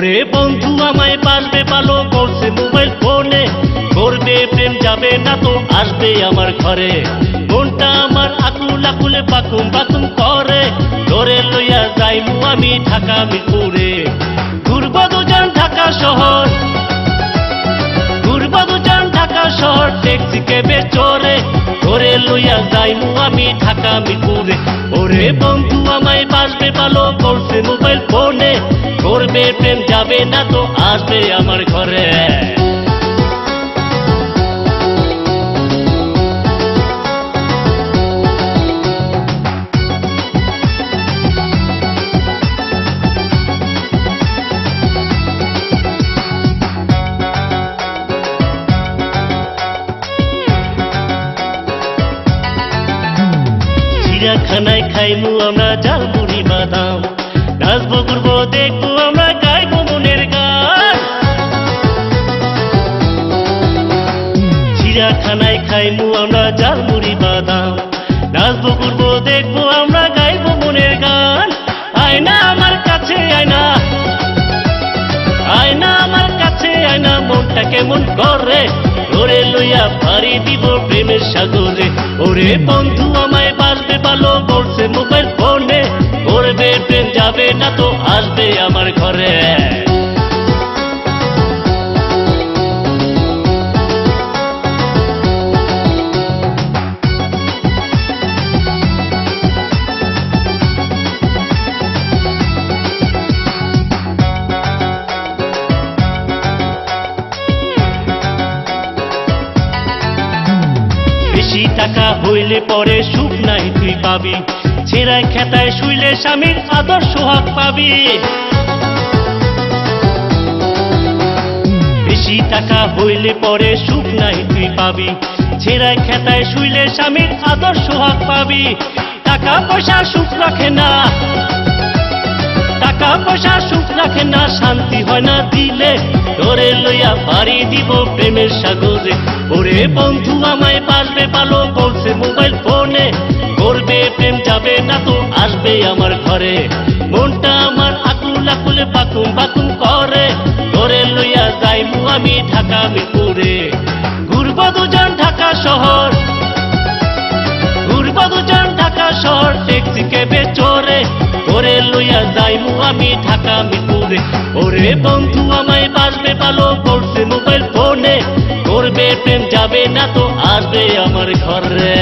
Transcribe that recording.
ওরে বন্ধু আমায় বাসবে ভালো বলছে মোবাইল ফোনে, করবে প্রেম যাবে না তো আসবে আমার ঘরে। মনটা আমার আকুল আকুলে বাকুম বাকুম করে, ধরে লইয়া যাইমু আমি ঢাকা মিরপুরে। ঘুরব দুজন ঢাকা শহর, ঘুরব দুজন ঢাকা শহর, ট্যাক্সি ক্যাবে চড়ে, ধরে লইয়া যাইমু আমি ঢাকা মিরপুরে। ওরে বন্ধু আমায় বাসবে ভালো বলছে মোবাইল ফোনে, করবে প্রেম যাবে না তো আসবে আমার ঘরে। চিড়িয়াখানায় খাইমু আমরা ঝালমুড়ি বাদাম, নাচবো ঘুরবো দেখবো আমরা গাইবো মনের গান। চিড়িয়াখানায় খাইমু আমরা ঝালমুড়ি বাদাম, নাচবো ঘুরবো দেখবো আমরা গাইবো মনের গান। আয়না আমার কাছে আয়না, আয়না আমার কাছে আয়না, মনটা কেমন করে, ধরে লইয়া পাড়ি দিব প্রেমের সাগরে। ওরে বন্ধু আমায় বাসবে ভালো বলছে মোবাইল ফোনে, করবে প্রেম যাবে না তো আসবে আমার ঘরে। বেশি টাকা হইলে পরে সুখ নাই তুই পাবি, ছেঁড়ায় খেতায় শুইলে স্বামীর আদর সোহাগ পাবি। বেশি টাকা হইলে পরে সুখ নাই তুই পাবি, ছেঁড়ায় খেতায় শুইলে স্বামীর আদর সোহাগ পাবি। টাকা পয়সা সুখ রাখে না, টাকা পয়সা সুখ রাখে না, শান্তি হয় না দিলে, ধরে লইয়া পাড়ি দিব প্রেমের সাগরে। ওরে বন্ধু আমায় বাসবে ভালো বলছে মোবাইল ফোনে, করবে প্রেম যাবে না তো আসবে আমার ঘরে। মনটা আমার আকুল আকুলে বাকুম বাকুম করে, ধরে লইয়া যাইমু আমি ঢাকা মিরপুরে। ঘুরব দুজন ঢাকা শহর, ঘুরব দুজন ঢাকা শহর, ট্যাক্সি ক্যাবে চড়ে, ধরে লইয়া যাইমু আমি ঢাকা মিরপুরে। ওরে বন্ধু আমায় বাসবে ভালো বলছে মোবাইল ফোনে, করবে প্রেম যাবে না তো আসবে আমার ঘরে।